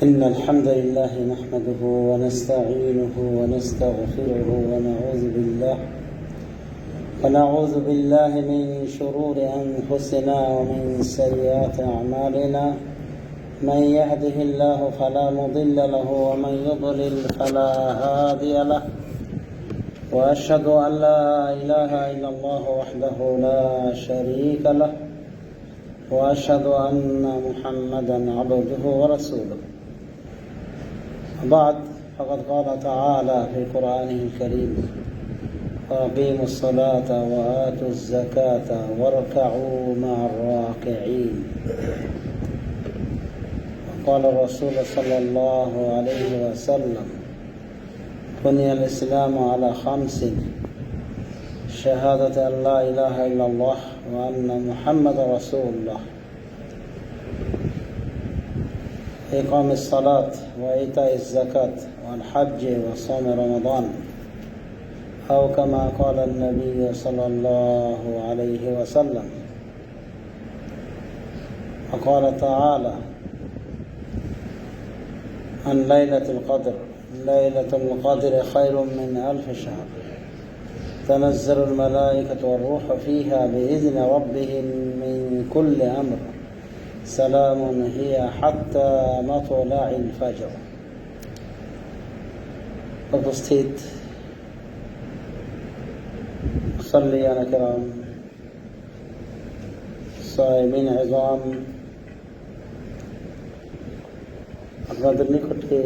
إن الحمد لله نحمده ونستعينه ونستغفره ونعوذ بالله من شرور أنفسنا ومن سيئات أعمالنا. من يهده الله فلا مضل له ومن يضلل فلا هادي له، وأشهد أن لا إله إلا الله وحده لا شريك له، وأشهد أن محمدا عبده ورسوله. بعد، فقد قال تعالى في قرآنه الكريم: وأقيموا الصلاة وآتوا الزكاة واركعوا مع الراكعين. وقال الرسول صلى الله عليه وسلم: بني الإسلام على 5: شهادة أن لا إله إلا الله وأن محمد رسول الله، إقام الصلاة وإيتاء الزكاة والحج وصوم رمضان، أو كما قال النبي صلى الله عليه وسلم. وقال تعالى عن ليلة القدر: ليلة القدر خير من 1000 شهر، تنزل الملائكة والروح فيها بإذن ربهم من كل أمر، سلام هي حتى مطلع الفجر। উপস্থিত মুসল্লিয়ান কিরাম, সায়েমিন ইযাম, আপনাদের নিকটে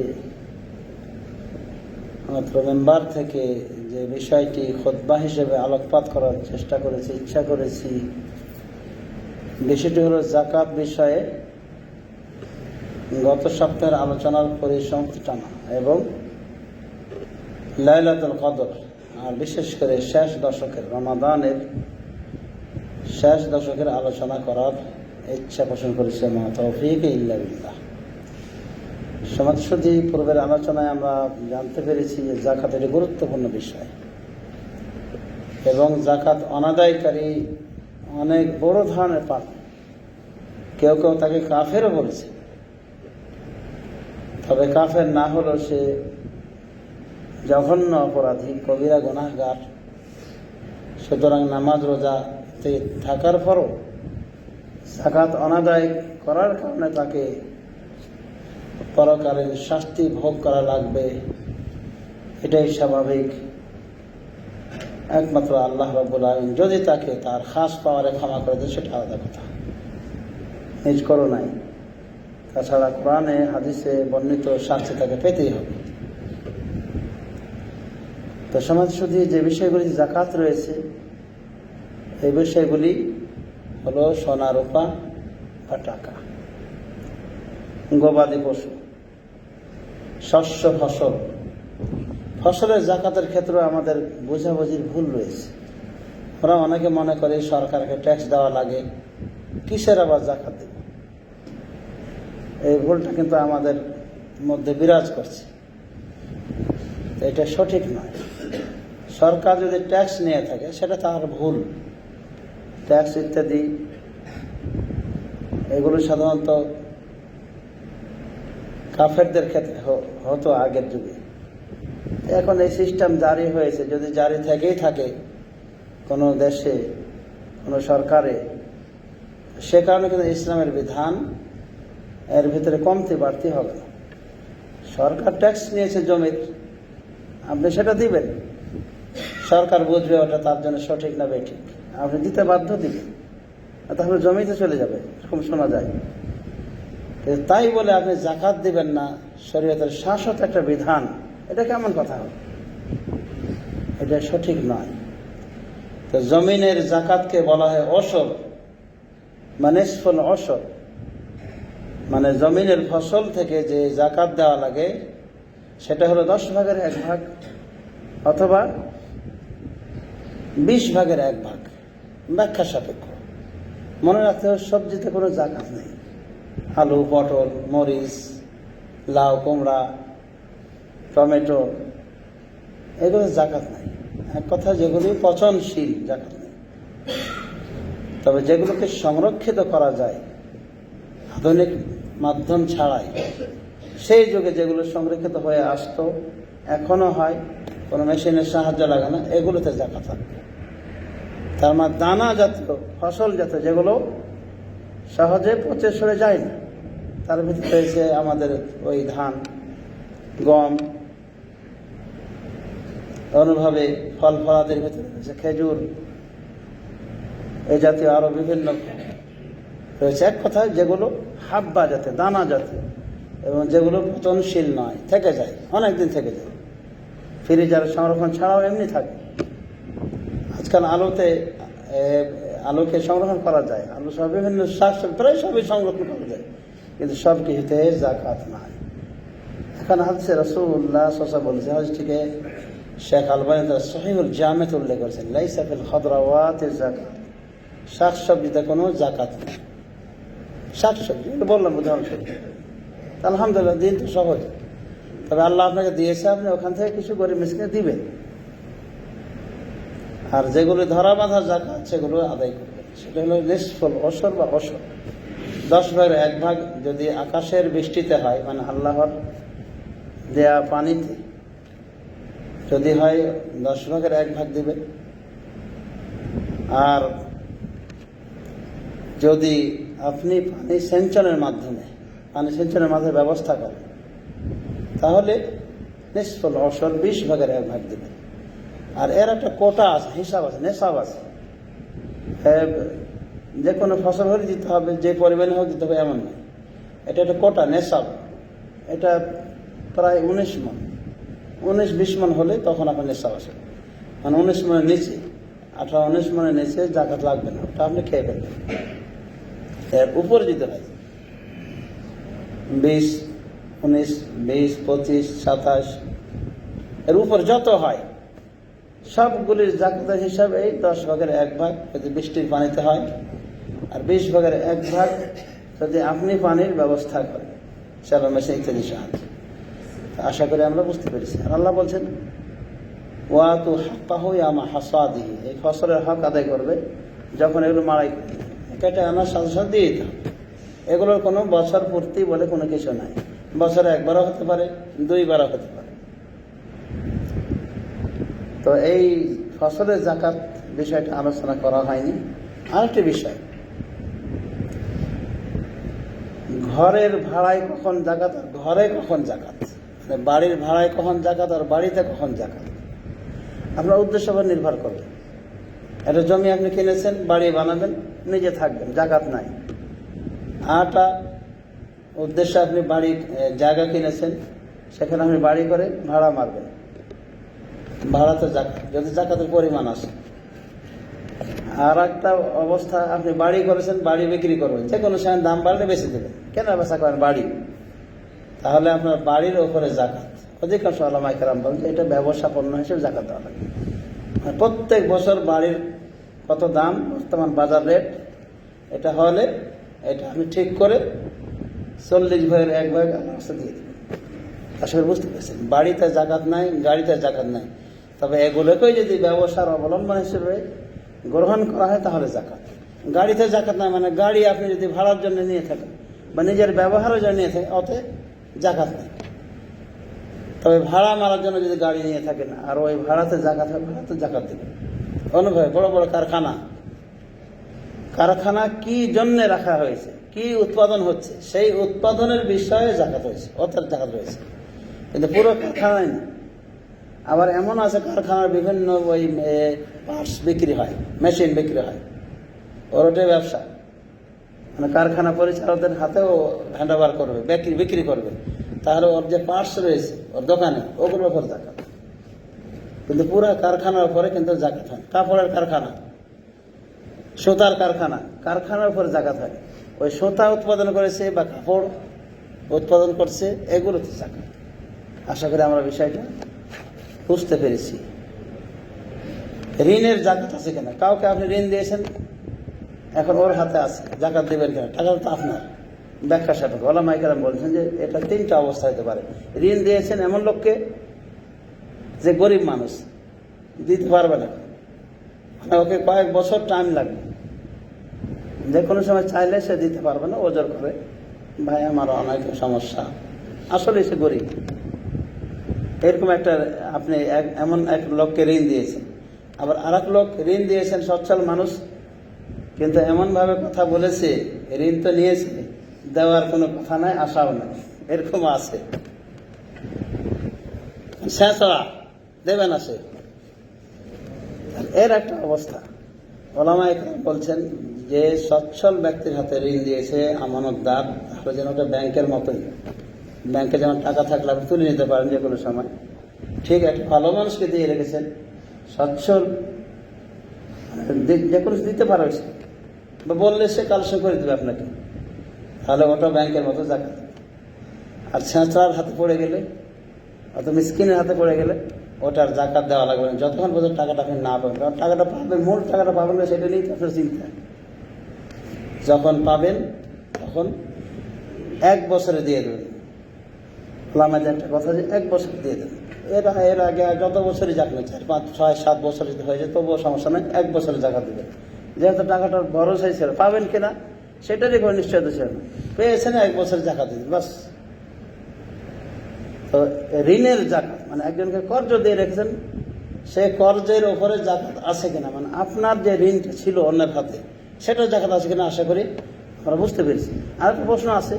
মাত্র মেম্বার থেকে যে বিষয়টি খুতবা হিসেবে আলোকপাত করার চেষ্টা করেছি, ইচ্ছা করেছি, বিষয়টি হলো যাকাত বিষয়ে গত সপ্তাহের আলোচনার পরিসমাপ্তি টানা এবং লাইলাতুল কদর, আর বিশেষ করে শেষ দশকের, রমাদানের শেষ দশকের আলোচনা করার ইচ্ছা পোষণ করেছে। মা তৌফিক ইল্লা বিল্লাহ। সমাজসুধী পূর্বের আলোচনায় আমরা জানতে পেরেছি যে যাকাত একটি গুরুত্বপূর্ণ বিষয় এবং যাকাত অনাদায়কারী অনেক বড় ধরনের পাপ। কেউ কেউ তাকে কাফেরও বলেছে, তবে কাফের না হলেও সে জঘন্য অপরাধী, কবিরা গুনাহগার। সুতরাং নামাজ রোজাতে থাকার পরও যাকাত অনাদায় করার কারণে তাকে পরকালীন শাস্তি ভোগ করা লাগবে, এটাই স্বাভাবিক। একমাত্র আল্লাহ রাব্বুল আলামিন যদি তাকে তার খাস পাওয়ারে ক্ষমা করে দেয়, সেটা আলাদা কথা, নিজ করুণায়। তাছাড়া কোরআনে হাদিসে বর্ণিত শাস্তি তাকে পেতেই হবে। তো সমাজসুধী যে বিষয়গুলি যাকাত রয়েছে, এই বিষয়গুলি হলো সোনা রূপা বা টাকা, গবাদি পশু, শস্য, ফসলের যাকাতের ক্ষেত্রে আমাদের বোঝাবুঝির ভুল রয়েছে। ওরা অনেকে মনে করে সরকারকে ট্যাক্স দেওয়া লাগে, কিসের আবার যাকাত দেব? এই ভুলটা কিন্তু আমাদের মধ্যে বিরাজ করছে। এটা সঠিক নয়। সরকার যদি ট্যাক্স নিয়ে থাকে সেটা তার ভুল। ট্যাক্স ইত্যাদি এগুলো সাধারণত কাফেরদের ক্ষেত্রে হতো আগের যুগে। এখন এই সিস্টেম জারি হয়েছে, যদি জারি থেকেই থাকে কোনো দেশে, কোনো সরকারে, সে কারণে কিন্তু ইসলামের বিধান এর ভিতরে কমতি বাড়তি হবে না। সরকার ট্যাক্স নিয়েছে জমির, আপনি সেটা দিবেন। সরকার বুঝবে ওটা তার জন্য সঠিক না বেঠিক, আপনি দিতে বাধ্য দিবেন, তাহলে জমিতে চলে যাবে, এরকম শোনা যায়। তাই বলে আপনি যাকাত দিবেন না, শরীয়তের শাশ্বত একটা বিধান, এটা কেমন কথা হবে? এটা সঠিক নয়। তো জমিনের যাকাতকে বলা হয় অশর, মানে নিসফুল অশর, মানে জমিনের ফসল থেকে যে যাকাত দেওয়া লাগে সেটা হলো 10 ভাগের 1 ভাগ অথবা 20 ভাগের 1 ভাগ, ব্যাখ্যা সাপেক্ষ। মনে রাখতে হবে সবজিতে কোনো যাকাত নেই। আলু, পটল, মরিচ, লাউ, কুমড়া, টমেটো, এগুলো যাকাত নাই। এক কথা, যেগুলি পচনশীল, যাকাত নেই। তবে যেগুলোকে সংরক্ষিত করা যায় আধুনিক মাধ্যম ছাড়াই, সেই যুগে যেগুলো সংরক্ষিত হয়ে আসতো, এখনো হয়, কোনো মেশিনের সাহায্য লাগে না, এগুলোতে জাকাত থাকবে। তার মানে দানা জাতীয়, ফসল জাতীয়, যেগুলো সহজে পচে সরে যায় না, তার ভিতরে রয়েছে আমাদের ওই ধান, গম, অনুভাবে ফল ফলাদের ভিতরে রয়েছে খেজুর, এই জাতীয় আরো বিভিন্ন রয়েছে। এক কথায় যেগুলো হাব্বা জাতীয়, দানা জাতীয়, এবং যেগুলো পচনশীল নয়, থেকে যায়, অনেকদিন থেকে যায়, ফ্রিজার সংরক্ষণ ছাড়াও এমনি থাকে। আজকাল আলুকে সংরক্ষণ করা যায়, আলু সব বিভিন্ন শাকসবজি প্রায় সবই সংরক্ষণ করা যায়, কিন্তু সব কিছুতে জাকাত নাই। এখন হাদিসে রাসূলুল্লাহ সাল্লাল্লাহু আলাইহি ওয়াসাল্লাম বলেছে, হাদিসটিকে শেখ আলবানী তার সহিহুল জামেতে উল্লেখ করেছেন, লাইসা ফিল খাদরাওয়াতিজ যাকাত, শাকসবজিতে কোনো জাকাত নেই। শাকসবজি বললাম উদাহরণস্বরূপ। আলহামদুলিল্লাহ, দিন তো সহজ, তবে আল্লাহ আপনাকে দিয়েছে, আপনি ওখান থেকে কিছু গরিব মিসকিনে দিবেন। আর যেগুলো ধরা বাঁধা জাকাত সেগুলো আদায় করবেন। সেটা হলো নিসফুল ওশর বা ওশর, 10/1 যদি আকাশের বৃষ্টিতে হয়, মানে আল্লাহর দেয়া পানিতে যদি হয়, 10/1 দিবে। আর যদি আপনি পানি সেঞ্চনের মাধ্যমে ব্যবস্থা করেন, তাহলে নিসফুল ওশর 20/1 দিবেন। আর এর একটা কোটা আছে, হিসাব আছে, নেশাব আছে। যে কোনো ফসল হলে দিতে হবে, যে পরিমাণে হোক দিতে হবে এমন নয়। এটা একটা কোটা, নেশাব। এটা প্রায় 19 মণ, 19-20 মণ হলে তখন আপনার নেশাব আসে। মানে 19 মণের নিচে, 18-19 মণের নিচে জাকাত লাগবে না, ওটা আপনি খেয়ে ফেলবেন। এর উপরে দিতে হয় 20, 19, 20, 25, 27, এর উপর যত হয় সবগুলির জাকাতের হিসাব এই 10/1 যদি বৃষ্টির পানিতে হয়, আর 20/1 যদি আপনি পানির ব্যবস্থা করেন, চালা মেশিন ইত্যাদি সাহায্য। আশা করি আমরা বুঝতে পেরেছি। আর আল্লাহ বলছেন, ওয়াতু হাক্কাহু ইয়ামা হাসাদিহি, এই ফসলের হক আদায় করবে যখন এগুলো মাড়াই কেটে আনার সাথে সাথে দিয়ে দিতে হবে। এগুলোর কোনো বছর পূর্তি বলে কোনো কিছু নাই। বছরে 1বারও হতে পারে, 2বারও হতে পারে। তো এই ফসলের জাকাত বিষয়টা আলোচনা করা হয়নি। আরেকটি বিষয়, ঘরের ভাড়ায় কখন জাকাত আর ঘরে কখন জাকাত, মানে বাড়ির ভাড়ায় কখন জাকাত আর বাড়িতে কখন জাকাত, আপনার উদ্দেশ্য উপর নির্ভর করবে। একটা জমি আপনি কিনেছেন, বাড়ি বানাবেন, নিজে থাকবেন, জাকাত নাই। আটা উদ্দেশ্য আপনি বাড়ি জায়গা কিনেছেন, সেখানে আপনি বাড়ি করে ভাড়া মারবেন, ভাড়াতে জাকাত, যদি জাকাতের পরিমাণ আসে। আর একটা অবস্থা, আপনি বাড়ি করেছেন, বাড়ি বিক্রি করবেন, যে কোনো সময় দাম বাড়লে বেশি দেবেন, কেন বেচা করেন বাড়ি, তাহলে আপনার বাড়ির ওপরে জাকাত। অধিকাংশ ওলামায়ে কেরাম বলেন যে এটা ব্যবসা পণ্য হিসেবে জাকাত দেওয়া লাগে। প্রত্যেক বছর বাড়ির কত দাম, বর্তমান বাজার রেট, এটা হলে এটা আপনি ঠিক করে 40/1 আলাদা দিয়ে দেবেন। আসলে বুঝতে পেরেছেন, বাড়িতে জাকাত নাই, গাড়িতে জাকাত নাই, তবে এগুলোকেই যদি ব্যবসার অবলম্বন হিসেবে গ্রহণ করা হয় তাহলে জাকাত। গাড়িতে জাকাত নাই, মানে গাড়ি আপনি যদি ভাড়ার জন্য নিয়ে থাকেন বা নিজের ব্যবহারের জন্য নিয়ে থাকেন, অতে জাকাত নেই। তবে ভাড়া মারার জন্য যদি গাড়ি নিয়ে থাকেন আর ওই ভাড়াতে জাকাত হয়, ভাড়াতে জাকাত দেবেন। অনুভব, বড় বড় কারখানা কি জন্য রাখা হয়েছে, কি উৎপাদন হচ্ছে, সেই উৎপাদনের বিষয়ে জাকাত হয়েছে, অর্থাৎ জাকাত রয়েছে, কিন্তু পুরো কারখানায় না। আবার এমন আছে কারখানার বিভিন্ন ওই পার্টস বিক্রি হয়, মেশিন বিক্রি হয়, ওর ওটাই ব্যবসা, মানে কারখানা পরিচালকদের হাতেও হ্যান্ডওভার করবে, বিক্রি করবে, তাহলে ওর যে পার্টস রয়েছে ওর দোকানে, ওগুলোর উপর জাকাত। কিন্তু পুরো কারখানার উপরে কিন্তু জাকাত হয়। কাপড়ের কারখানা, সুতার কারখানার উপরে জাকাত হয়। ওই সুতা উৎপাদন করেছে বা কাপড় উৎপাদন করছে, এগুলোতে জাকাত। আশা করি আমরা বিষয়টা বুঝতে পেরেছি। ঋণের জাকাত আছে কিনা, কাউকে আপনি ঋণ দিয়েছেন, এখন ওর হাতে আছে, জাকাত দেবেন কিনা, টাকা তো আপনার। ব্যাখ্যা সাপেক্ষ ওলামায়ে কেরাম বলছেন যে এটা 3টা অবস্থা হতে পারে। ঋণ দিয়েছেন এমন লোককে যে গরিব মানুষ, দিতে পারবে না, মানে ওকে কয়েক বছর টাইম লাগবে, যে কোনো সময় চাইলে সে দিতে পারবে না, ওজোর করে, ভাই আমার অনেক সমস্যা, আসলে সে গরিব। এরকম একটা আপনি এমন এক লোককে ঋণ দিয়েছেন, আবার আর এক লোক ঋণ দিয়েছেন সচ্ছল মানুষ, কিন্তু এমনভাবে কথা বলেছে, ঋণ তো নিয়েছে, দেওয়ার কোনো কথা নাই, আশাও নাই, এরকম আছে। শেষরা দেবে না সে, এর একটা অবস্থা। ওলামা ইকরাম বলছেন যে সচ্ছল ব্যক্তির হাতে ঋণ দিয়েছে আমানতদার, তাহলে যেন ওটা ব্যাংকের মতোই, ব্যাংকে যেমন টাকা থাকলে আপনি তুলে নিতে পারেন যে কোনো সময়, ঠিক একটা ভালো মানুষকে দিয়ে রেখেছেন, সচ্ছল, যে কোনো দিতে পারে বা বললে সে কালেকশন করে দেবে আপনাকে, তাহলে ওটা ব্যাংকের মতো জাকাত। আর ছেঁচড়ার হাতে পড়ে গেলে, অত মিসকিনের হাতে পড়ে গেলে ওটার জাকাত দেওয়া লাগবে না, যতক্ষণ পর্যন্ত টাকাটা আপনি না পাবেন। কারণ টাকাটা পাবেন, মূল টাকাটা পাবেন না, সেটা নিয়েই আপনার চিন্তা। যখন পাবেন তখন 1 বছরে দিয়ে দেবেন। ওলামাদের একটা কথা যে 1 বছরে দিয়ে দেবেন। এর আগে যত বছরই যাক না, 4, 5, 6, 7 বছর যদি হয়ে যায় তবুও সমস্যা নেই, 1 বছরে জাকাত দেবেন। যেহেতু টাকাটার ভরসাই ছিল, পাবেন কিনা সেটারই কোনো নিশ্চয়তা ছিল না, পেয়েছেন 1 বছরে জাকাত দিবেন বাস। তো ঋণের জাকাত মানে একজনকে কর্জ দিয়ে রেখেছেন, সে কর্জের ওপরে জাকাত আছে কিনা, মানে আপনার যে ঋণটা ছিল অন্যের হাতে সেটার জাকাত আছে কিনা আশা করি আমরা বুঝতে পেরেছি। আর একটা প্রশ্ন আছে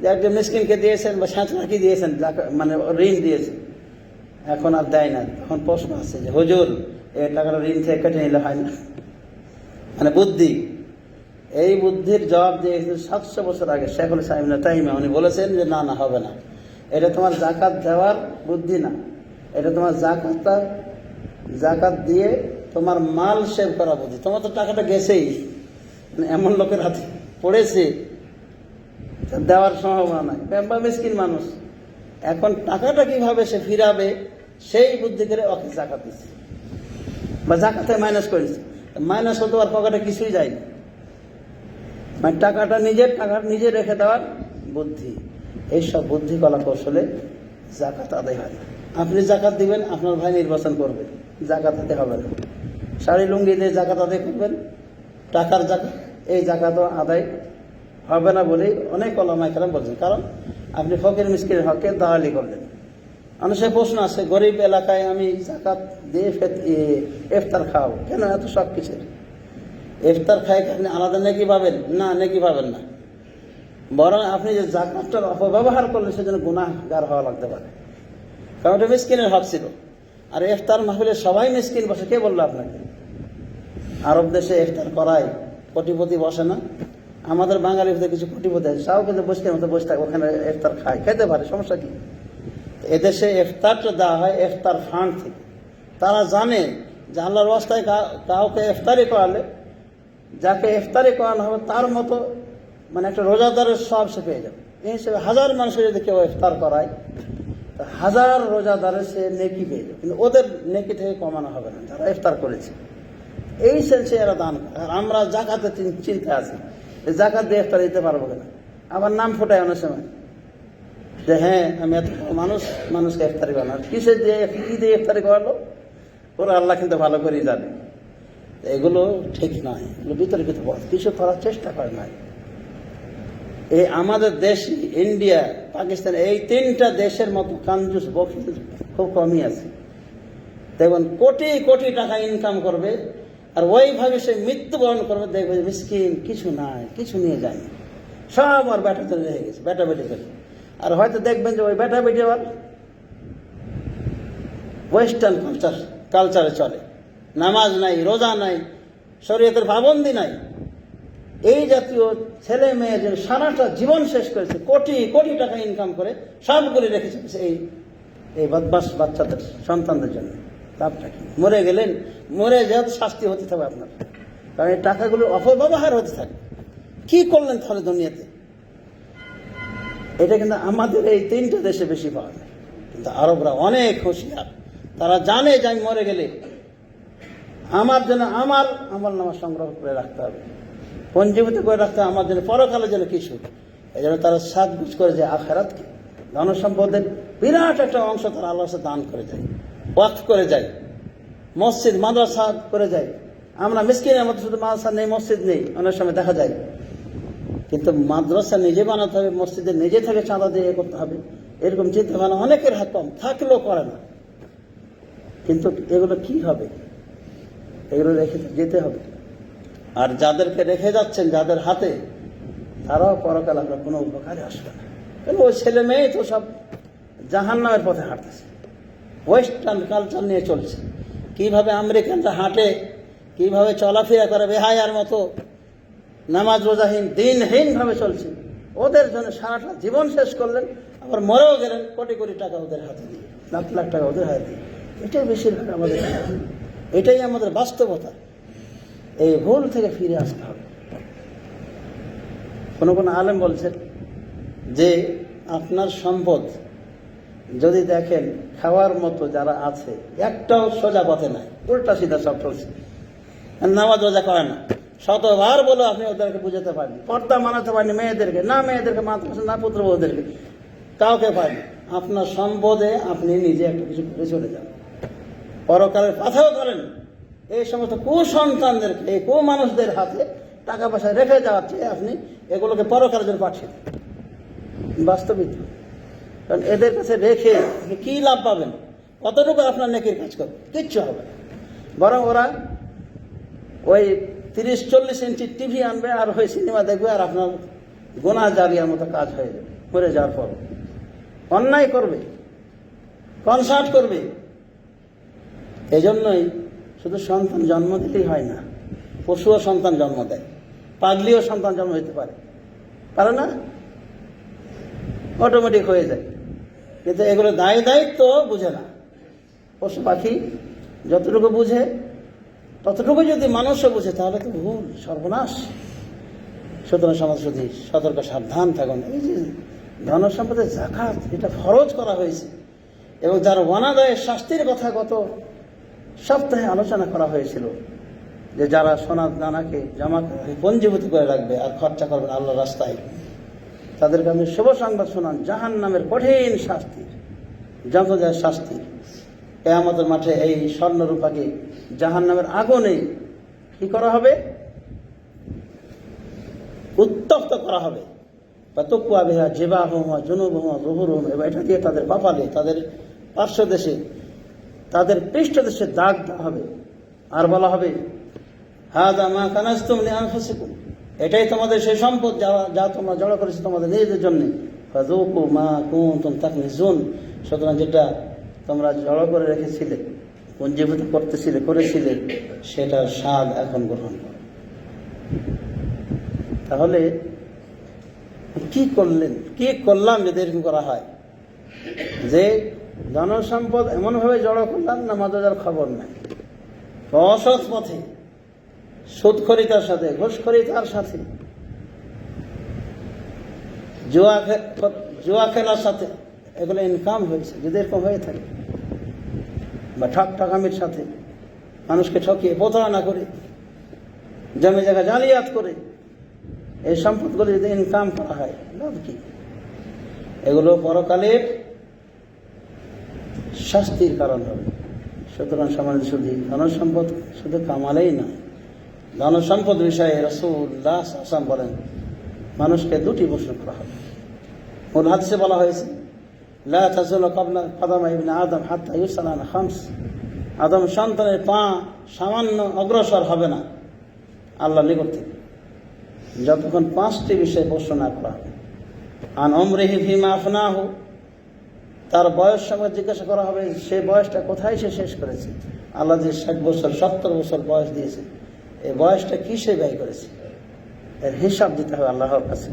যে একজন মিসকিনকে দিয়েছেন বা সাঁচরাকে দিয়েছেন, মানে ঋণ দিয়েছেন, এখন আর দেয় না, তখন প্রশ্ন আছে যে হুজুর এই টাকাটা ঋণ থেকে কেটে নিলে হয় না? মানে বুদ্ধি, এই বুদ্ধির জবাব দিয়েছেন 700 বছর আগে শেখুল ইসলাম ইবনে তাইমিয়া। উনি বলেছেন যে না, হবে না, এটা তোমার জাকাত দেওয়ার বুদ্ধি না, এটা তোমার জাকাত দিয়ে তোমার মাল সেভ করা বুদ্ধি। তোমার তো টাকাটা গেছেই, এমন লোকের হাতে পড়েছে দেওয়ার সম্ভাবনা নাই, বা মিসকিন মানুষ, এখন টাকাটা কিভাবে সে ফিরাবে সেই বুদ্ধি করে ওকে জাকাত দিচ্ছে বা জাকাতে মাইনাস করেছে। মাইনাস হতে আর পকেটে কিছুই যায়নি, মানে টাকাটা নিজে রেখে দেওয়ার বুদ্ধি। এইসব বুদ্ধি কলা কৌশলে জাকাত আদায় হয় না। আপনি জাকাত দিবেন, আপনার ভাই নির্বাচন করবে, জাকাত আদায় হবে না। শাড়ি লুঙ্গি দিয়ে জাকাত আদায় করবেন, টাকার জাকাত, এই জাকাতও আদায় হবে না বলেই অনেক ওলামা ইকরাম বলছেন। কারণ আপনি ফকির মিসকিনের হকে দালালি করলেন। মানুষের প্রশ্ন আছে, গরিব এলাকায় আমি জাকাত দিয়ে ইফতার খাওয়াবো, কেন এত সব কিছুর? ইফতার খাই আপনি আলাদা নেকি পাবেন না? নেকি পাবেন না, বরং আপনি যে জাকাতটার অপব্যবহার করলেন সেজন্য গুনাহগার হওয়া লাগতে পারে, কারণ ওটা মিসকিনের হক ছিল। আর ইফতার মাহফিলে সবাই মিসকিন বসে, কে বললো আপনাকে? আরব দেশে ইফতার করায় কোটিপতি বসে না? আমাদের বাঙালি ভিতরে কিছু কোটিপতি আছে, তাও কিন্তু বসতে মতো বসে থাকে, ওখানে ইফতার খায়, খেতে পারে, সমস্যা কি? এদেশে ইফতারটা দেওয়া হয় ইফতার ফান্ড থেকে। তারা জানে যে আল্লাহর রাস্তায় কাউকে ইফতারি করালে, যাকে ইফতারি করানো হবে তার মতো মানে একটা রোজাদারের সব সে পেয়ে যাবে। এই হিসেবে 1000 মানুষের যদি কেউ ইফতার করায়, 1000 রোজাদারের সে নেকি পেয়ে যাবে, কিন্তু ওদের নেকি থেকে কমানো হবে না যারা ইফতার করেছে। এই সেন্সে এরা দান করে। আর আমরা জাকাতে চিন্তা আছি, জাকাত দিয়ে ইফতার দিতে পারবো কিনা, আবার নাম ফোটায় অনেক সময় যে হ্যাঁ আমি এত মানুষকে ইফতারি করানো, কিসের দিয়ে কি দিয়ে ইফতারি করালো ওরা আল্লাহ কিন্তু ভালো করেই জানে। এগুলো ঠিক নয়, এগুলো বিতর্কিত কিছু করার চেষ্টা করে নয়। এই আমাদের দেশ, ইন্ডিয়া, পাকিস্তান, এই 3টা দেশের মতো কাঞ্জুস বকিল খুব কমই আছে। দেখবেন কোটি কোটি টাকা ইনকাম করবে আর ওইভাবে সে মৃত্যুবরণ করবে, দেখবে মিসকিন কিছু নাই, কিছু নিয়ে যায়নি, সব আর বেটা চলে রেখে গেছে, বেটা বেটি চলে। আর হয়তো দেখবেন যে ওই বেটা বেটি আবার ওয়েস্টার্ন কালচারে চলে, নামাজ নাই, রোজা নাই, শরীয়তের পাবন্দি নাই। এই জাতীয় ছেলে মেয়ে যে সারাটা জীবন শেষ করেছে, কোটি কোটি টাকা ইনকাম করে সবগুলি রেখেছে এই বদমাস বাচ্চাদের সন্তানদের জন্য। লাভটা কি? মরে গেলেন, মরে যেহেতু শাস্তি হতে থাকবে আপনার, কারণ এই টাকাগুলোর অপব্যবহার হতে থাকে। কি করলেন তাহলে দুনিয়াতে? এটা কিন্তু আমাদের এই 3টা দেশে বেশি পাওয়া যায়, কিন্তু আরবরা অনেক হুঁশিয়ার। তারা জানে যে আমি মরে গেলে আমার জন্য আমার আমলনামা সংগ্রহ করে রাখতে হবে, পঞ্জীভূত করে রাখতে হবে, আমার জন্য পরকালের জন্য কিছু। এই জন্য তারা সাজগুজ করে যায় আখেরাতকে, ধনসম্পদের বিরাট একটা অংশ তারা আল্লাহর কাছে দান করে যায়, ওয়াকফ করে যায়, মসজিদ মাদ্রাসা করে যায়। আমরা মিসকিনের মতো শুধু মাদ্রাসা নেই, মসজিদ নেই, অনেক সময় দেখা যায়। কিন্তু মাদ্রাসা নিজে বানাতে হবে, মসজিদে নিজে থেকে চাঁদা দিয়ে করতে হবে, এরকম চিন্তা ভাবনা অনেকের হাত কম থাকলেও করে না। কিন্তু এগুলো কি হবে? এগুলো রেখে যেতে হবে। আর যাদেরকে রেখে যাচ্ছেন, যাদের হাতে, তারাও পরকাল আপনার কোনো উপকারে আসবে না। কেন ওই ছেলে মেয়ে তো সব জাহান্নামের পথে হাঁটতেছে, ওয়েস্টার্ন কালচার নিয়ে চলছে। কিভাবে আমেরিকানরা হাঁটে, কিভাবে চলাফেরা করে বেহায়ার মতো, নামাজ রোজাহীন দিনহীনভাবে চলছে। ওদের জন্য সারাটা জীবন শেষ করলেন, আবার মরেও গেলেন কোটি কোটি টাকা ওদের হাতে দিয়ে, লাখ লাখ টাকা ওদের হাতে দিয়ে। এটাই বেশিরভাগ আমাদের, এটাই আমাদের বাস্তবতা। এই ভুল থেকে ফিরে আসতে হবে। কোনো কোনো আলেম বলছেন যে আপনার সম্পদ যদি দেখেন খাওয়ার মতো যারা আছে, একটাও সোজা পথে নাই, উল্টা সিধা সব চলছে, নামাজ রোজা করে না, শতবার বলে আপনি ওদেরকে বুঝাতে পারেন, পর্দা মানাতে পারেন মেয়েদেরকে, না মেয়েদেরকে মানতে পারছেন, না পুত্রবধূদেরকে, কাউকে পারেন। আপনার সম্পদে আপনি নিজে একটা কিছু করে চলে যান, পরকালের কথাও করেন। এই সমস্ত কুসন্তানদেরকে, এই কুমানুষদের হাতে টাকা পয়সা রেখে যাওয়ার চেয়ে আপনি এগুলোকে পরকালের জন্য পাঠিয়ে দেন। বাস্তবিক, কারণ এদের কাছে রেখে কি লাভ পাবেন? কতটুকু আপনার নেকির কাজ করবে? কিচ্ছু হবে না। বরং ওরা ওই 30-40 ইঞ্চি টিভি আনবে আর ওই সিনেমা দেখবে, আর আপনার গোনা জারিয়ার মতো কাজ হয়ে যাবে। মরে যাওয়ার পর অন্যায় করবে, কনসার্ট করবে। এই জন্যই শুধু সন্তান জন্ম দিলেই হয় না, পশুও সন্তান জন্ম দেয়, পাগলিও সন্তান জন্ম দিতে পারে না? অটোমেটিক হয়ে যায়। কিন্তু এগুলো দায়িত্ব বুঝে না। পশু পাখি যতটুকু বুঝে ততটুকু যদি মানুষও বুঝে, তাহলে তো ভুল, সর্বনাশ। সুতরাং সমাজ শুধু সতর্ক সাবধান থাকুন। এই যে ধন সম্পদের যাকাত, এটা ফরজ করা হয়েছে, এবং যার অনাদায়ের শাস্তির কথা গত সপ্তাহে আলোচনা করা হয়েছিল, যে যারা সোনার দানাকে জমা পঞ্জীভূত করে রাখবে আর খরচা করবেন আল্লাহর রাস্তায়, তাদেরকে আপনি শুভ সংবাদ শোনান জাহান্নামের কঠিন শাস্তির, যন্ত্রদায় শাস্তির। কিয়ামতের মাঠে এই স্বর্ণরূপাকে জাহান্নামের আগুনে কি করা হবে? উত্তপ্ত করা হবে। ফাতুকুয়া বিহা জিবাহুম ওয়া জুনুবুহুম ওয়া যুহুরুহুম, এবং এটা দিয়ে তাদের কপালে, তাদের পার্শ্বদেশে, তাদের পৃষ্ঠদেশে দাগ দেওয়া হবে। আর বলা হবে, হাযা মা কানাজতুম লিআনফুসিকুম, এটাই তোমাদের সেই সম্পদ যা তোমরা জড়ো করেছো তোমাদের নিজেদের জন্য। ফাযুকু মা কুনতুম তাকনিজুন, সুতরাং যেটা তোমরা জড়ো করে রেখেছিলে, পঞ্জীভূত করেছিলে, সেটার স্বাদ এখন গ্রহণ করো। তাহলে কি করলাম যদি এরকম করা হয়, যে জনসম্পদ এমনভাবে জড়ো করলাম না মাদকের খবর নাই, অসৎ পথে, সুদখরিতার সাথে, ঘুষখরিতার সাথে, জুয়া খেলার সাথে এগুলো ইনকাম হয়েছে, যদি এরকম হয়ে থাকে, বা ঠকামির সাথে মানুষকে ঠকিয়ে প্রতারণা করে, জমি জায়গা জালিয়াত করে এই সম্পদগুলো যদি ইনকাম করা হয়, লাভ কি? এগুলো পরকালের শাস্তির কারণ হবে। সুতরাং সমাজ শুধু ধনসম্পদ শুধু কামালেই নয়, ধনসম্পদ বিষয়ে রাসূলুল্লাহ সাল্লাল্লাহু আলাইহি ওয়াসাল্লাম বলেন, মানুষকে দুটি প্রশ্ন করা হবে। মূল হাদিসে বলা হয়েছে, লা তাযুলু কদমা ইবনে আদম হাত্তা ইউসআলা আন খামস, আদম সন্তানের পা সামান্য অগ্রসর হবে না আল্লাহর নিকট থেকে, যতক্ষণ 5টি বিষয়ে প্রশ্ন না করা হবে। আন উমরিহি ফিমা আফনাহু, তার বয়স সম্পর্কে জিজ্ঞাসা করা হবে, সে বয়সটা কোথায় সে শেষ করেছে। আল্লাহ যে 60 বছর 70 বছর বয়স দিয়েছে, এই বয়সটা কিসে ব্যয় করেছে, এর হিসাব দিতে হবে আল্লাহর কাছে।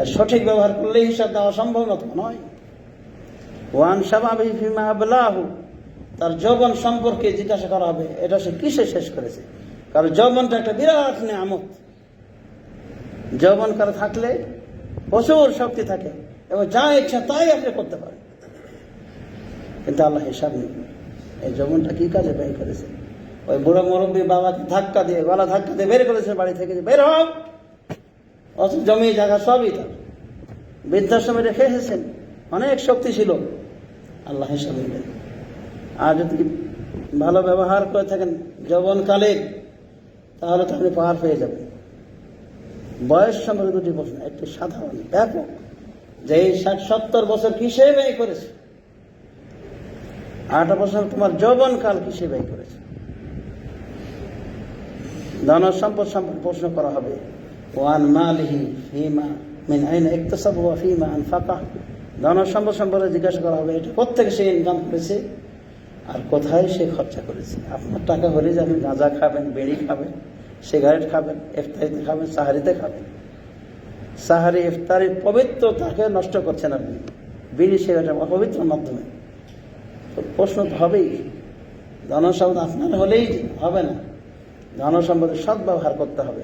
এর সঠিক ব্যবহার করলে হিসাব দেওয়া সম্ভব নয়। ওয়ান শাবাবিহি ফিমা আবলাহু, তার যৌবন সম্পর্কে জিজ্ঞাসা করা হবে, এটা সে কিসে শেষ করেছে। কারণ যৌবনটা একটা বিরাট নিয়ামত। যৌবন কারো থাকলে প্রচুর শক্তি থাকে, এবং যা ইচ্ছা তাই আপনি করতে পারেন। কিন্তু আল্লাহ হিসাব নেই এই যৌবনটা কি কাজে ব্যয় করেছে। ওই বুড়ো মুরব্বী বাবাকে ধাক্কা দিয়ে, গলা ধাক্কা দিয়ে বের করেছে বাড়ি থেকে, বের হোক, অথচ জমি জায়গা সবই তার, বৃদ্ধাশ্রমে রেখে এসেছেন, অনেক শক্তি ছিল, আল্লাহ হিসাব নেই। আর যদি ভালো ব্যবহার করে থাকেন যৌবনকালে, তাহলে তো আপনি পার পেয়ে যাবেন। বয়স সম্পর্কে দুটি প্রশ্ন, একটি সাধারণ ব্যাপক, যে এই 60-70 বছর কিসে ব্যয় করেছে, 8 বছর তোমার যৌবনকাল কিসে ব্যয় করেছে। ধন সম্পদ সম্পর্কে প্রশ্ন করা হবে, ওয়ান মালিহি ফিমা মিন আইনা ইকতাসাবা ওয়া ফিমা আনফাকা। ধন সম্পদ সম্পর্কে জিজ্ঞাসা করা হবে, এটা কোত্থেকে সে ইনকাম করেছে আর কোথায় সে খরচা করেছে। আপনার টাকা হলে যে আপনি গাঁজা খাবেন, বিড়ি খাবেন, সিগারেট খাবেন, ইফতারিতে খাবেন, সাহারিতে খাবেন। সাহারি ইফতারির পবিত্রতাকে নষ্ট করছেন আপনি বিড়ি সিগারেটের অপবিত্র মাধ্যমে। প্রশ্ন তো হবেই। ধন সম্পদ আপনার হলেই হবে না, ধন সম্পদের সদ্ব্যবহার করতে হবে।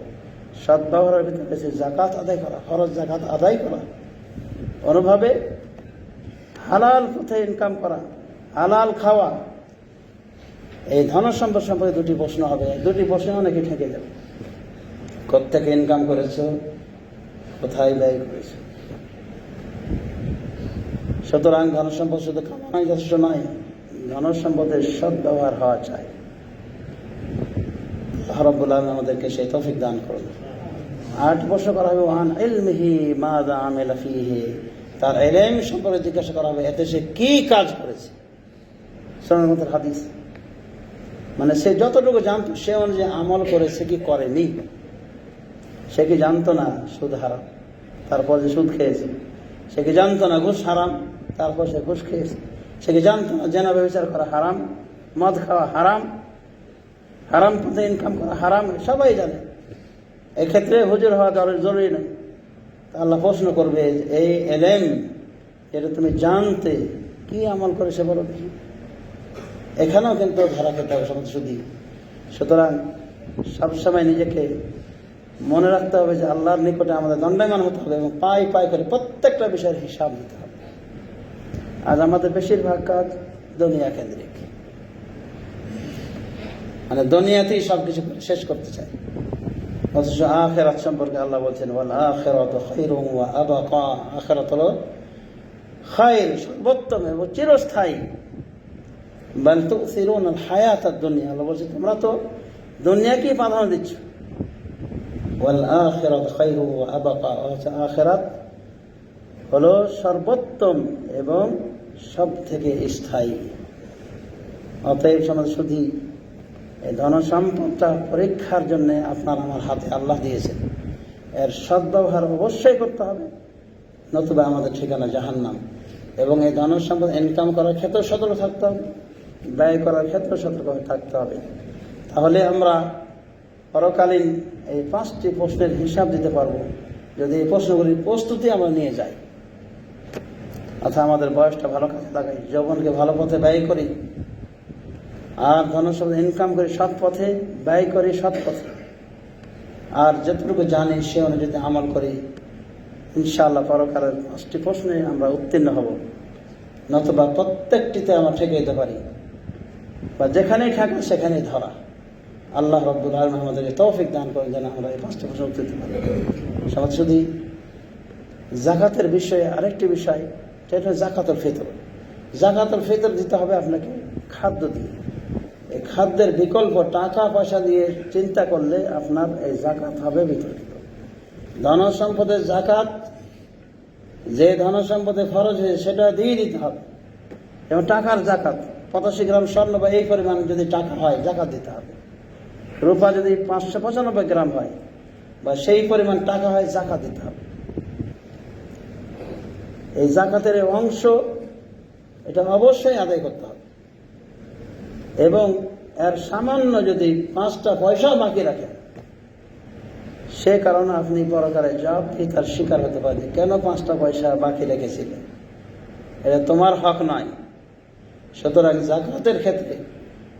সদ্ব্যবহারের ভিতরে রয়েছে জাকাত আদায় করা, ফরজ জাকাত আদায় করা, অনুভাবে হালাল পথে ইনকাম করা, হালাল খাওয়া। এই ধন সম্পদ সম্পর্কে দুটি প্রশ্ন হবে। দুটি প্রশ্ন অনেকে ঠেকে যাবে, কোত্থেকে ইনকাম করেছো, কোথায় ব্যয় করেছো। সুতরাং ধন সম্পদ শুধু কামাই যথেষ্ট নয়, ধন সম্পদের সদ্ব্যবহার হওয়া চাই। আল্লাহ রাব্বুল আলামিন আমাদেরকে সেই তৌফিক দান করুন। 8 প্রশ্ন করা হবে, ওয়ান ইলমিহি মাযা আমিলা ফীহি, তার ইলম সম্পর্কে জিজ্ঞাসা করা হবে, এতে সে কি কাজ করেছে। সুন্নাতের হাদিস, মানে সে যতটুকু জানতো সে অনুযায়ী আমল করেছে কি করেনি। সে কি জানতো না সুদ হারাম, তারপর যে সুদ খেয়েছে। সে কি জানতো না ঘুষ হারাম, তারপর সে ঘুষ খেয়েছে। সে কি জানতো না জেনা ব্যভিচার করা হারাম, মদ খাওয়া হারাম, হারাম পথে ইনকাম করা হারাম, সবাই জানে। এক্ষেত্রে হুজুর হওয়া জরুরি নয়। আল্লাহ প্রশ্ন করবে, এই ইলম যেটা তুমি জানতে কি আমল করে সে বলো দেখি। এখানেও কিন্তু ধরা খেতে হবে সমাজ শুধু। সুতরাং সবসময় নিজেকে মনে রাখতে হবে যে আল্লাহর নিকটে আমাদের দণ্ডায়মান হতে হবে এবং পাই পাই করে প্রত্যেকটা বিষয়ের হিসাব দিতে হবে। আজ আমাদের বেশিরভাগ কাজ দুনিয়া কেন্দ্রিক, মানে দুনিয়াতেই সবকিছু শেষ করতে চাই। অথচ আখিরাত সম্পর্কে আল্লাহ বলছেন, ওয়াল আখিরাতু খায়রুন ওয়া আবকা, আখিরাত হলো খায়র, সর্বোত্তম এবং চিরস্থায়ী। বাল তুসিরুন আল হায়াতাদ দুনিয়া, আল্লাহ বলছেন তোমরা তো দুনিয়াকেই প্রাধান্য দিচ্ছ। ওয়াল আখিরাতু খায়রুন ওয়া আবকা, আখিরাত হলো সর্বোত্তম এবং সব থেকে স্থায়ী। অতএব সমাজ শুধু এই ধন সম্পদটা পরীক্ষার জন্য আপনার আমার হাতে আল্লাহ দিয়েছেন, এর সদ্ব্যবহার অবশ্যই করতে হবে, নতুবা আমাদের ঠিকানা জাহান্নাম। এবং এই ধন সম্পদ ইনকাম করার ক্ষেত্রে সতর্ক থাকতে হবে, ব্যয় করার ক্ষেত্রে সতর্ক থাকতে হবে। তাহলে আমরা পরকালীন এই 5টি প্রশ্নের হিসাব দিতে পারবো, যদি এই প্রশ্নগুলির প্রস্তুতি আমরা নিয়ে যাই, অর্থাৎ আমাদের বয়সটা ভালো কাজে লাগাই, যৌবনকে ভালো পথে ব্যয় করি, আর ধন সম্পদ ইনকাম করি সৎ পথে, ব্যয় করি সৎ পথে, আর যতটুকু জানি সে অনুযায়ী আমল করি, ইনশাআল্লাহ পরকালের 5টি প্রশ্নে আমরা উত্তীর্ণ হব। নতুবা প্রত্যেকটিতে আমরা ঠেকে যেতে পারি, বা যেখানেই ঠেকা সেখানেই ধরা। আল্লাহ রাব্বুল আলামিন আমাদেরকে তৌফিক দান করেন যেন আমরা এই 5টি প্রশ্ন উত্তীর্ণ পারি। সমাজ শুধু যাকাতের বিষয়ে আরেকটি বিষয়, সেটা যাকাতুল ফিতর। যাকাতুল ফিতর দিতে হবে আপনাকে খাদ্য দিয়ে। এই খাদ্যের বিকল্প টাকা পয়সা দিয়ে চিন্তা করলে আপনার এই যাকাত হবে বিতর্কিত। ধন সম্পদের যাকাত, যে ধন সম্পদে খরচ হয়েছে সেটা দিয়ে দিতে হবে। এবং টাকার যাকাত 85 গ্রাম স্বর্ণ বা এই পরিমাণ যদি টাকা হয় যাকাত দিতে হবে। রূপা যদি 595 গ্রাম হয় বা সেই পরিমাণ টাকা হয় যাকাত দিতে হবে। এই যাকাতের অংশ এটা অবশ্যই আদায় করতে হবে। এবং এর সামান্য যদি 5টা পয়সাও বাকি রাখেন, সে কারণে আপনি পরকালে জবাব তার শিকার হতে পারেন। কেন 5টা পয়সা বাকি রেখেছিলেন? এটা তোমার হক নয়। সুতরাং যাকাতের ক্ষেত্রে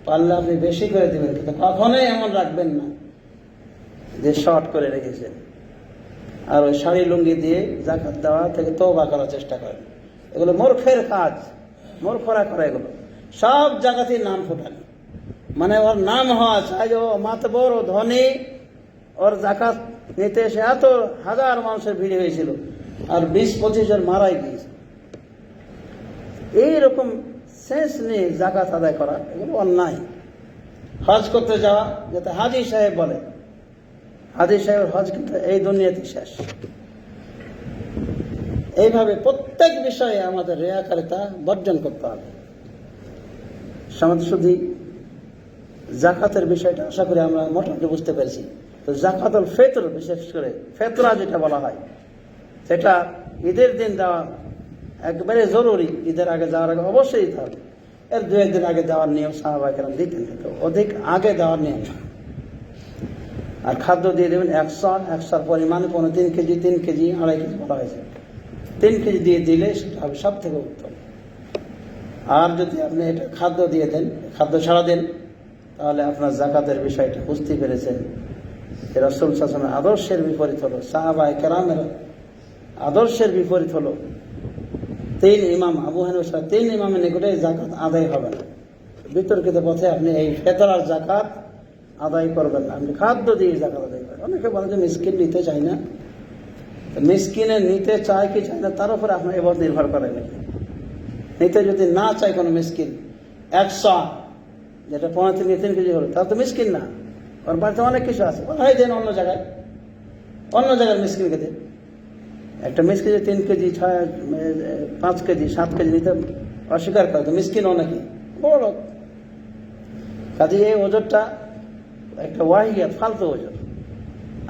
পারলে আপনি বেশি করে দিবেন, কিন্তু কখনোই এমন রাখবেন না যে শর্ট করে রেখেছেন। আর ওই শাড়ি লুঙ্গি দিয়ে যাকাত দেওয়া থেকে তওবা করার চেষ্টা করেন। এগুলো মূর্খের কাজ, মূর্খরা করে এগুলো। সব জায়গাতেই নাম ফোটান, মানে ওর নাম হওয়া চাই, ও মাতবর, ও ধনী, ওর যাকাত নিতে এসে এত হাজার মানুষের ভিড় হয়েছিল আর 20-25 জন মারাই গিয়েছে। এইরকম সেন্স নিয়ে যাকাত আদায় করা এগুলো অন্যায়। হজ করতে যাওয়া, যাতে হাজি সাহেব বলে, হাজি সাহেবের হজ কিন্তু এই দুনিয়াতে শেষ। এইভাবে প্রত্যেক বিষয়ে আমাদের রিয়াকারিতা বর্জন করতে হবে। সমাজ শুধু জাকাতের বিষয়টা আশা করি আমরা মোটামুটি বুঝতে পেরেছি। তো জাকাতুল ফিতর, বিশেষ করে ফেতরা যেটা বলা হয়, সেটা ঈদের দিন দেওয়া একবারে জরুরি। ঈদের আগে যাওয়ার আগে অবশ্যই দিতে হবে। এর 2-1 দিন আগে দেওয়ার নিয়ম সাহাবায়ে কেরাম দিতেন, কিন্তু অধিক আগে দেওয়ার নিয়ম না। আর খাদ্য দিয়ে দেবেন 100 পরিমাণ, কোনো 3 কেজি 3 কেজি 2.5 কেজি বলা হয়েছে। 3 কেজি দিয়ে দিলে সেটা হবে সব থেকে উত্তম। আর যদি আপনি এটা খাদ্য দিয়ে দেন, খাদ্য ছাড়া দেন, তাহলে আপনার জাকাতের বিষয়টা বুঝতে পেরেছেন। রাসূল সাল্লাল্লাহু আলাইহি ওয়াসাল্লামের আদর্শের বিপরীত হলো, সাহাবায়ে কেরামের আদর্শের বিপরীত হলো। 3 ইমাম আবু হানিফা 3 ইমামের নিকটে জাকাত আদায় হবে না। বিতর্কিত পথে আপনি এই ফেতরার জাকাত আদায় করবেন না, আপনি খাদ্য দিয়ে জাকাত আদায় করবেন। অনেকে বলে যে মিসকিন নিতে চাই না। মিসকিনে নিতে চায় কি চায় না তার উপরে আপনার এবার নির্ভর করে নাকি। নিতে যদি না চায় কোনো মিসকিন 100, যেটা 3 কেজি হলো, তাহলে তো মিসকিন না। ওর বাড়িতে অনেক কিছু আছে, হয় দেন অন্য জায়গায় মিসকিনকে দেন। একটা মিসকিন 3 কেজি 5 কেজি 7 কেজি নিতে অস্বীকার করে, তো মিসকিনও নাকি বড় লোক। কাজে এই ওজনটা একটা ওয়াহিয়াত, ফালতু ওজন।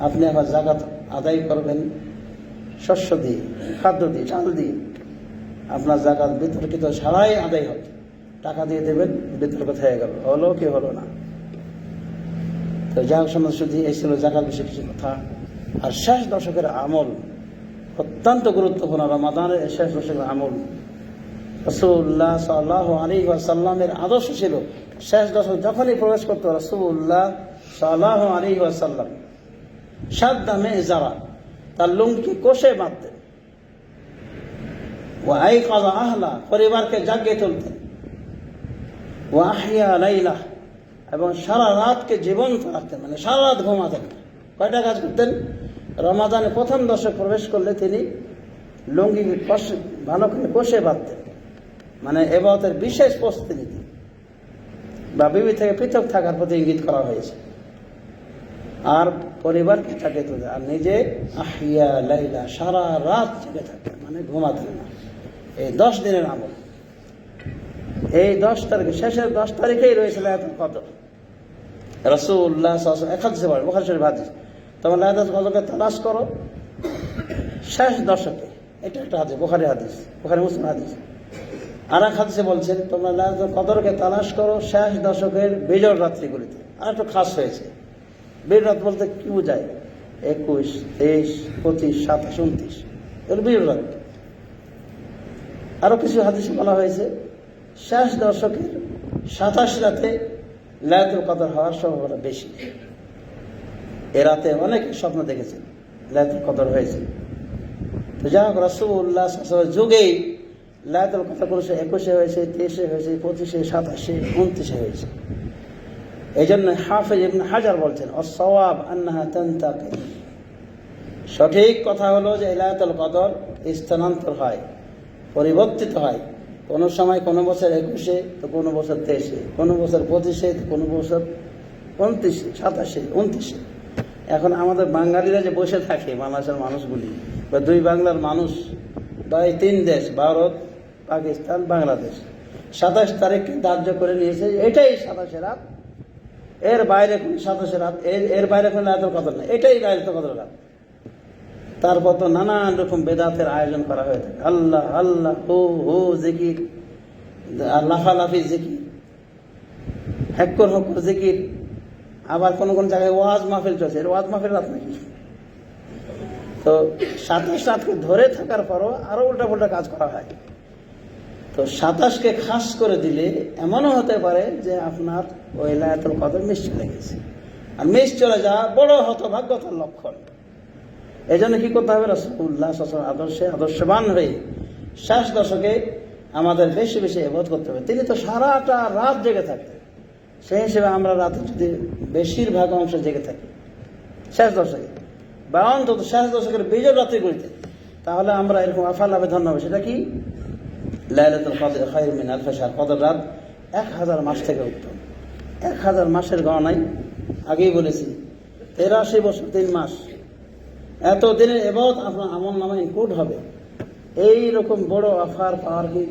আপনি আবার জাকাত আদায় করবেন শস্য দিয়ে, খাদ্য দিয়ে, চাল দিয়ে। আপনার জাকাত বিতর্কিত ছাড়াই আদায় হবে। টাকা দিয়ে দেবেন, বিতর্কিত হয়ে গেল, হলো কি হলো না। তো যাই হোক, সমাজ শুধু এই ছিল জাকাত বিষয়ে কিছু কথা। আর শেষ দশকের আমল অত্যন্ত গুরুত্বপূর্ণ। রমাদানের শেষ দশকের আমল রাসূলুল্লাহ সাল্লাল্লাহু আলাইহি ওয়াসাল্লামের আদর্শ ছিল। শেষ দশক যখনই প্রবেশ করতো রাসূলুল্লাহ সাল্লাল্লাহু আলাইহি ওয়াসাল্লাম সাদ্দা মেজারা, তার লুঙ্গি কষে বাঁধতেন। ওয়া আইকাযা আহলা, পরিবারকে জাগিয়ে তুলতেন। ওয়া আহিয়া লাইলা, এবং সারা রাতকে জীবন্ত রাখতেন, মানে সারা রাত ঘুমাতেন। কয়টা কাজ করতেন? রমাদানে প্রথম দশক প্রবেশ করলে তিনি লুঙ্গি ভালো করে কষে বাঁধতেন, মানে ইবাদতের বিশেষ প্রস্তুতি নিতেন, বা বিবি থেকে পৃথক থাকার প্রতি ইঙ্গিত করা হয়েছে। আর পরিবারকে জাগিয়ে তুলতেন, আর নিজে আহিয়া লাইলা, সারা রাত জেগে থাকতেন, মানে ঘুমাতেন না। এই 10 দিনের আমল। এই 10 তারিখে, শেষের 10 তারিখেই রয়েছে লাইলাতুল কদর। রাসূলুল্লাহ সাল্লাল্লাহু আলাইহি ওয়াসাল্লাম এক হাদিসে বলেন, বুখারী শরীফ হাদিস, তোমরা লাইলাতুল কদরকে তালাশ করো শেষ দশকে। এটা একটা হাদিস, বুখারী হাদিস, বুখারী মুসলিম হাদিস। আর এক হাদিসে বলছেন, তোমরা লাইলাতুল কদরকে তালাশ করো শেষ দশকের বিজোড় রাত্রিগুলিতে। আর একটু খাস হয়েছে। বিজোড় রাত বলতে কি বোঝায়? 21, 23, 25, 27, 29, এগুলো বিজোড় রাত। আরো কিছু হাদিসে বলা হয়েছে শেষ দশকের 27 রাতে লাইলাতুল কদর হওয়ার সম্ভাবনা বেশি। এ রাতে অনেকে স্বপ্ন দেখেছেন লাইলাতুল কদর হয়েছে। তো যাই হোক, রাসূলুল্লাহ সাল্লাল্লাহু আলাইহি যুগেই লাইলাতুল কদর 21-এ হয়েছে, 23-এ হয়েছে, 25-এ, 27-এ, 29-এ হয়েছে। এই জন্য হাফেজ ইবনে হাজার বলছেন, আস-সাওয়াব আন্নাহা তানতাকিল, সঠিক কথা হলো যে লাইলাতুল কদর স্থানান্তর হয়, পরিবর্তিত হয়। কোনো সময় কোনো বছর 21-এ, তো কোনো বছর 23-এ, কোনো বছর 25-এ, তো কোনো বছর 29-এ, 27-এ, 29-এ। এখন আমাদের বাঙালিরা যে বসে থাকে, বাংলাদেশের মানুষগুলি, বা 2 বাংলার মানুষ, বা এই 3 দেশ, ভারত, পাকিস্তান, বাংলাদেশ, 27 তারিখকে ধার্য করে নিয়েছে, এটাই 27 রাত। এর বাইরে কোন 27 রাত, এর বাইরে কোনো লাইলাতুল কদর না, এটাই লাইলাতুল কদর রাত। তারপর তো নানান রকম বেদাতের আয়োজন করা হয়ে থাকে। আল্লাহ আল্লাহ, হু হু জিকির, আর লাফালাফি জিকির, হ্যাক্কর হক্কর জিকির। আবার কোন কোন জায়গায় ওয়াজ মাহফিল চলছে, এর ওয়াজ মাহফিল রাত নাকি? তো 27 রাতকে ধরে থাকার পরও আরো উল্টা পাল্টা কাজ করা হয়। তো 27কে খাস করে দিলে এমনও হতে পারে যে আপনার ওই লাইলাতুল কদর মিস চলে গেছে। আর মিস চলে যাওয়া বড় হতভাগ্যতার লক্ষণ। এই জন্য কি করতে হবে? রাসূলুল্লাহ সাল্লাল্লাহু আলাইহি ওয়াসাল্লাম আদর্শবান হয়ে শেষ দশকে আমাদের বেশি বেশি ইবাদত করতে হবে। তিনি তো সারাটা রাত জেগে থাকতেন, সেই হিসেবে আমরা রাতে যদি বেশিরভাগ অংশ জেগে থাকি শেষ দশকে, বা অন্তত শেষ দশকের বিজয় রাত্রিগুলিতে, তাহলে আমরা এরকম আফাল আবেদন হবে। সেটা কি? লাইলাতুল কদর খায়রুম মিন আলফি শাহর, কদর রাত 1000 মাস থেকে উত্তম। 1000 মাসের গণনাই আগেই বলেছি 83 বছর 3 মাস। এত দিনের ইবাদত আপনার আমল নামায় ইনক্লুড হবে। এই রকম বড় অফার পাওয়ার কি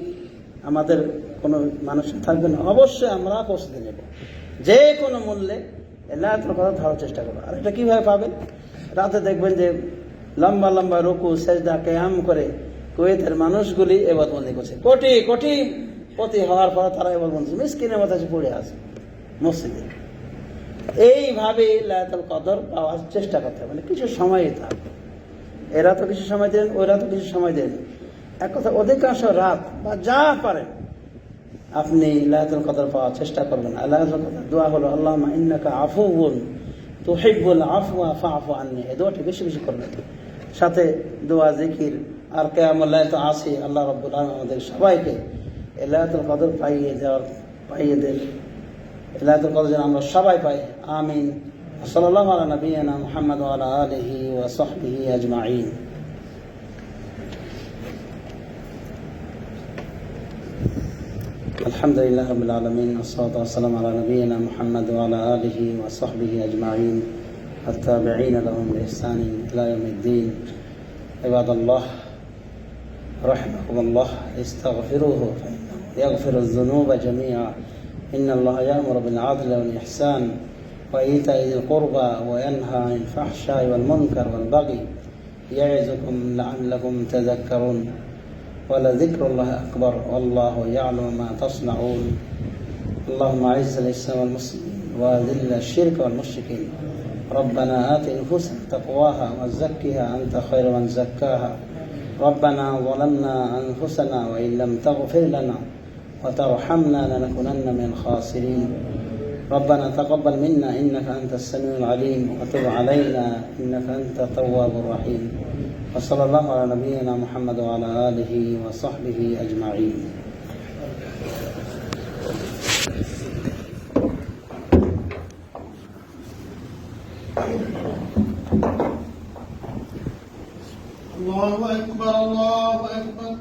আমাদের কোনো মানুষের থাকবে না? অবশ্যই আমরা প্রস্তুতি নেব, যে কোনো মূল্যে লাইলাতুল কদর ধরার চেষ্টা করবো। আর এটা কিভাবে পাবেন? রাতে দেখবেন যে লম্বা লম্বা রুকু সেজদা কিয়াম করে কুয়েতের মানুষগুলি ইবাদতবন্দি করছে, কোটি কোটি পতি হওয়ার পরে তারা ইবাদতবন্দি মিসকিনের মতো পড়ে আছে মসজিদে। এইভাবে লাইলাতুল কদর পাওয়ার চেষ্টা করতে হবে, মানে কিছু সময় থাকবে। এরা তো কিছু সময় দেন, ওরা তো কিছু সময় দেন, এক কথা অধিকাংশ রাত বা যা পারেন আপনি লাইলাতুল কদর পাওয়ার চেষ্টা করবেন। লাইলাতুল কদর দোয়া হলো আল্লাহুম্মা ইন্নাকা আফুউন তুহিব্বুল আফওয়া ফাআফু আন্নি, এই দোয়াটি বেশি বেশি করবেন। সাথে দোয়া জিকির আর কিয়ামুল লাইল তো আছে। আল্লাহ রাব্বুল আলামিন আমাদের সবাইকে লাইলাতুল কদর পাইয়ে দেন। লাইলাতুল কদর যেন আমরা সবাই পাই, আমিন। সাল্লাল্লাহু আলা নবিয়িনা মুহাম্মদ ওয়া আলা আলিহি ওয়া সাহবিহি আজমাইন। আলহামদুলিল্লাহ রাব্বিল আলামিন, ওয়াসসালাতু ওয়াসসালামু আলা নবিয়িনা মুহাম্মদ ওয়া আলা আলিহি ওয়া সাহবিহি আজমাইন, التابعين لهم بإحسان إلى يوم الدين. عباد الله رحمكم الله، استغفروه فإنه يغفر الذنوب جميعا. إن الله يأمر بالعدل والإحسان وإيتاء ذي القربى وينهى عن الفحشاء والمنكر والبغي يعظكم لعلكم تذكرون. ولذكر الله أكبر والله يعلم ما تصنعون. اللهم أعز الإسلام والمسلمين وأذل الشرك والمشركين. ربنا آت نفوسنا تقواها وزكها أنت خير من زكاها. ربنا ظلمنا أنفسنا وإن لم تغفر لنا وترحمنا لنكونن من الخاسرين. ربنا تقبل منا إنك أنت السميع العليم وتب علينا إنك أنت التواب الرحيم. وصلى الله على نبينا محمد وعلى آله وصحبه أجمعين. الله أكبر الله أكبر.